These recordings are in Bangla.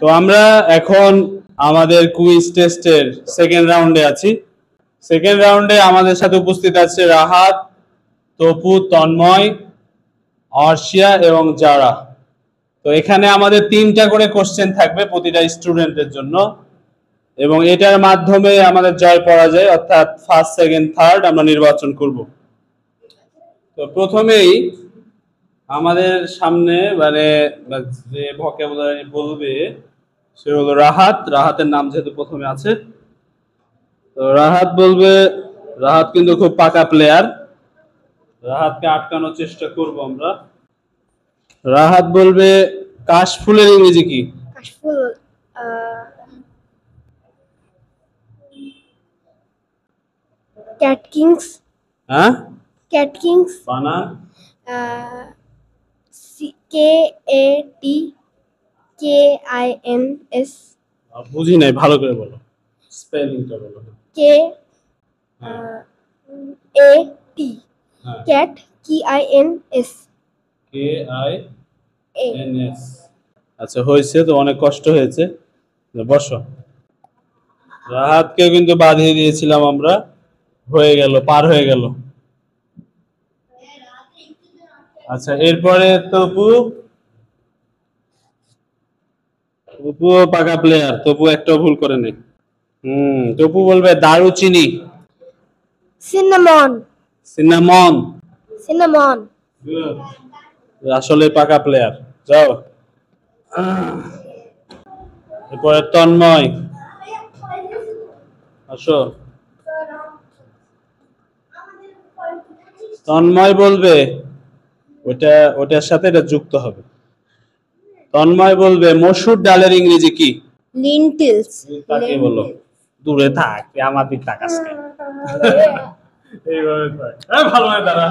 তো আমরা এখন আমাদের কুইজ টেস্টের সেকেন্ড রাউন্ডে আছি। সেকেন্ড রাউন্ডে আমাদের সাথে উপস্থিত আছে রাহাত, তপু, তন্ময়, অর্ষিয়া এবং যারা। তো এখানে আমাদের 3টা করে কোশ্চেন থাকবে প্রতিটা স্টুডেন্টের জন্য, এবং এটার মাধ্যমে আমাদের জয় পরাজয় অর্থাৎ ফার্স্ট, সেকেন্ড, থার্ড আমরা নির্বাচন করব। তো প্রথমেই আমাদের সামনে মানে যে ভোকাবুলারি বলবে সে হলো রাহাত। রাহাতের নাম যেহেতু প্রথমে আছে, তো রাহাত বলবে। রাহাত কিন্তু খুব পাকা প্লেয়ার, রাহাতকে আটকানোর চেষ্টা করব আমরা। রাহাত বলবে কাশফুলের ইংরেজি কি? কাশফুল ক্যাট কিংস। হ্যাঁ, ক্যাট কিংস। বানান KATKINS। বুঝি নাই, ভালো করে বলো, স্পেলিংটা বলো। KAT cat KINS। KINS। আচ্ছা হয়েছে তো, অনেক কষ্ট হয়েছে। বসো। রাহাতকে কিন্তু বাধিয়ে দিয়েছিলাম আমরা, হয়ে গেল, পার হয়ে গেল। আচ্ছা এরপরে তপু। তপুও পাকা প্লেয়ার, তপু একটা ভুল করে নেই। তপু বলবে দারুচিনি। সিনামন। সিনামন। সিনামন। আসলে পাকা প্লেয়ার। যাও। এরপরে তন্ময়, আসো। তন্ময় বলবে ওটার সাথে এটা যুক্ত হবে। তন্ময় বলবে মসুর ডালের ইংরেজি কি? লিন্টিলস। তাকে বলো। দূরে থাক, আমার দিক তাকাস কেন? এইভাবে থাক। ভালো হয় দাঁড়া।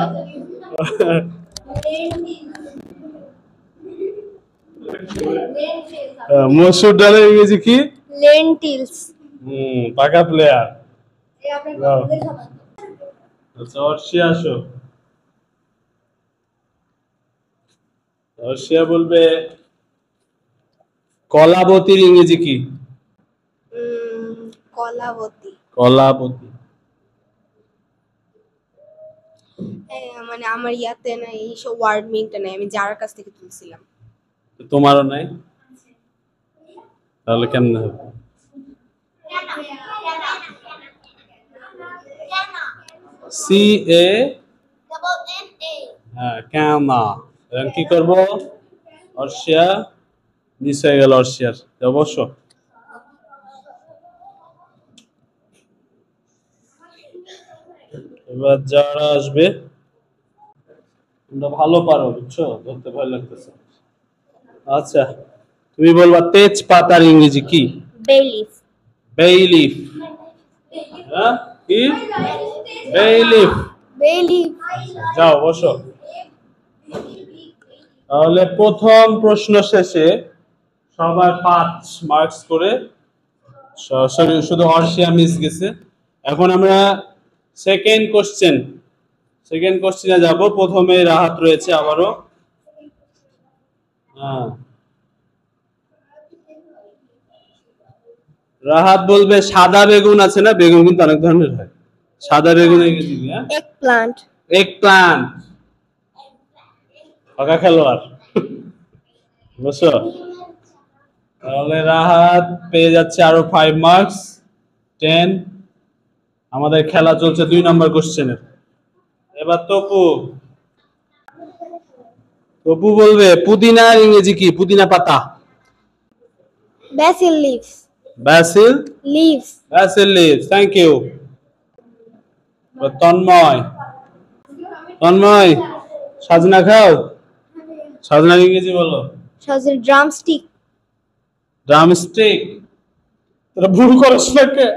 মসুর ডালের ইংরেজি কি? লেন্টিলস। পাকা প্লেয়ার। আচ্ছা অর্ষিয়া আসো। অর্ষিয়া বলবে কলাবতীর ইংরেজি কি? কলাবতী। কলাবতী। মানে আমার ইয়াতে না এইসব ওয়ার্ড মিনটা নাই, আমি যার কাছ থেকে তুলছিলাম। তোমারও নাই? তাহলে কেমনে হবে? CANA। হ্যাঁ কানা। এখন কি করবো? অর্ষিয়া মিস হয়ে গেল। অর্ষিয়ার অবশ্য। এবার যারা আসবে, তোমরা ভালো পারো, বুঝছো, ধরতে ভয় লাগতেছে। আচ্ছা তুমি বলবা তেজপাতার ইংরেজি কি? Bay leaf. Bay leaf. হ্যাঁ কি? Bay leaf. Bay leaf. যাও বসো। তাহলে প্রথম প্রশ্ন শেষে সবার 5 মার্কস করে, শুধু অর্ষিয়া মিস গেছে। এখন আমরা সেকেন্ড কোশ্চেনে যাব। প্রথমে রাহাত রয়েছে আবারও। হ্যাঁ রাহাত বলবে সাদা বেগুন আছে না, বেগুন কিন্তু অনেক ধরনের হয়। সাদা বেগুন ইংরেজি কি? এগপ্লান্ট। এগপ্লান্ট। পাকা খেলোয়াড়, বুঝছো। তাহলে রাহাত পেয়ে যাচ্ছে আরো 5 মার্কস, 10। আমাদের খেলা চলছে 2 নম্বর কোশ্চেনের। এবার তপু বলবে পুদিনার ইংরেজি কি? পুদিনা পাতা। Basil leaves. Basil leaves. Basil leaves. Thank you. Tanmoy সাজনা খাও। সাজনার ইংরেজি বলো। সজনে ড্রামস্টিক। ড্রামস্টিক। তোরা ভুল করছ না কে?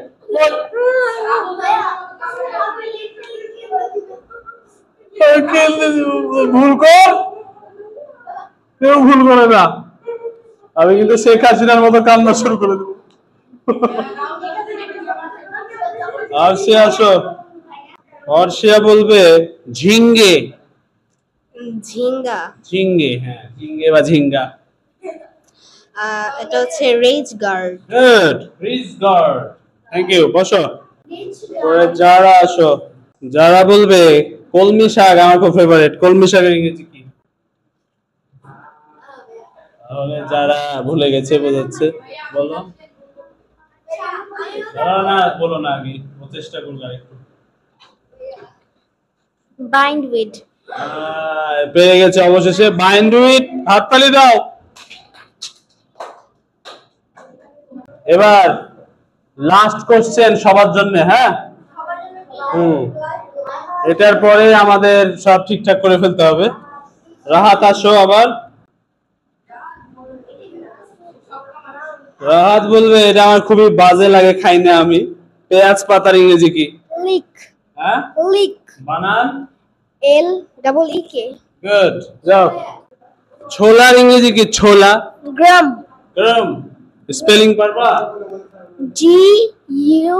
ভুল কর, কেউ ভুল করে না। আমি কিন্তু শেখ হাসিনার মতো কান্না শুরু করে দেবো। অর্ষিয়া আসো। অর্ষিয়া বলবে ঝিঙ্গে। ঝিঙ্গা। ঝিঙ্গে, হ্যাঁ ঝিঙ্গে বা ঝিঙ্গা। এটা হচ্ছে ridge gourd. Good, ridge gourd. Thank you, বসো। পরে যারা আসো, যারা বলবে কলমি শাক আমার খুব ফেভারিট। কলমি শাকের ইংরেজি কি? তাহলে যারা ভুলে গেছে বোঝাচ্ছে, বলো। যারা না বলো না, আগে ও চেষ্টা করবে একটু। বাইন্ডউইড। পেয়ে গেছে অবশেষে, বাইন্ডউইড। হাততালি দাও। এবার লাস্ট কোশ্চেন সবার জন্য, হ্যাঁ। এটার পরে আমাদের সব ঠিকঠাক করে ফেলতে হবে। রাহাত আসো আবার। রাহাত বলবে এটা আমার খুবই বাজে লাগে, খাই না আমি। পেঁয়াজ পাতার ইংরেজি কি? লিক। হ্যাঁ, লিক। বানান এল ডাবল ই কে। গুড, যাও। ছোলার ইংরেজি কি? ছোলা। গ্রাম। গ্রাম। স্পেলিং পারবা? G U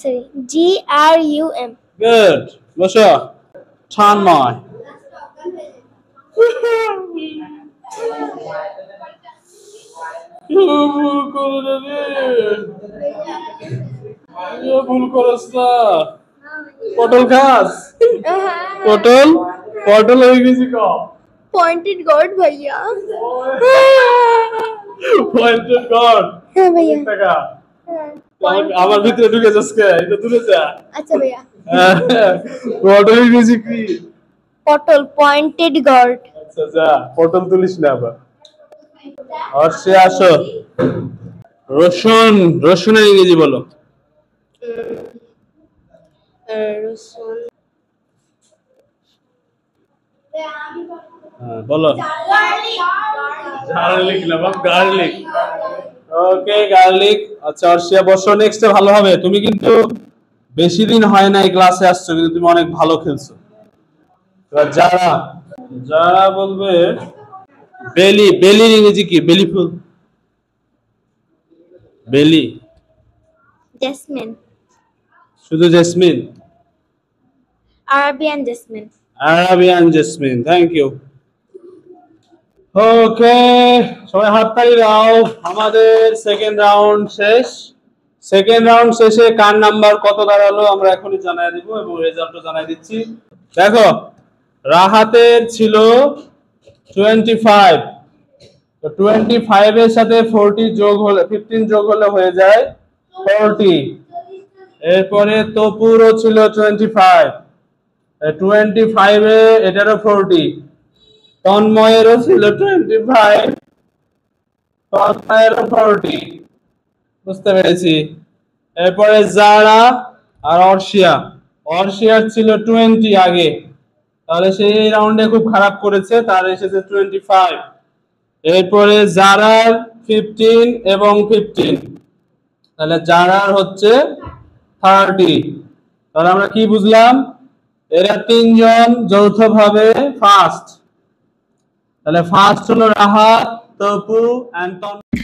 sorry G R U M. Good, বসো। তন্ময়। ভুল করস না। পটল খাস? পটল, পটল ইংরেজি ক? পয়েন্টেড গড ভাইয়া। Pointed god. হ্যাঁ ভাইয়া। টাকা আমার ভিতরে ঢুকে যাচ্ছে, এটা দূরে যা। আচ্ছা ভাইয়া। পটল ইংরেজি কি? পটল পয়েন্টেড গড। আচ্ছা যা, পটল তুলিস না আবার। আর সে আসো। রসুন, রসুনের ইংরেজি বলো। রসুন। বলো। গার্লিক না বাপ, গার্লিক। ওকে, গার্লিক। আচ্ছা অর্ষিয়া বসো, নেক্সটে ভালো হবে। তুমি কিন্তু বেশি দিন হয় না এই ক্লাসে আসছো, কিন্তু তুমি অনেক ভালো খেলছো। এবার যারা, যারা বলবে বেলি, বেলির ইংরেজি কি? বেলি ফুল। বেলি। জেসমিন। শুধু jasmine? Arabian jasmine. Arabian jasmine, thank you. Okay, সবাই হাততালি দাও। আমাদের সেকেন্ড রাউন্ড শেষ। সেকেন্ড রাউন্ড শেষে কার নাম্বার কত দাঁড়ালো আমরা এখনই জানাই দিব এবং রেজাল্টও জানাই দিচ্ছি। দেখো, রাহাতের ছিল 25। তো 25 এর সাথে 40 যোগ হলে, 15 যোগ হলে হয়ে যায় 40। এরপরে তপুরও ছিল 25। 25 এ এটারও 40। তন্ময়েরও ছিল 25, তন্ময়েরও 40। বুঝতে পেরেছি। এরপরে যারা আর অর্ষিয়া, অর্ষিয়ার ছিল 20 আগে, তাহলে সেই রাউন্ডে খুব খারাপ করেছে, তার এসেছে 25। এরপরে জারার 15 এবং 15, তাহলে জারার হচ্ছে 30। তাহলে আমরা কি বুঝলাম? এরা তিনজন যৌথভাবে ফার্স্ট। তাহলে ফার্স্ট হলো রাহাত, তপু এন্ড তন্ময়।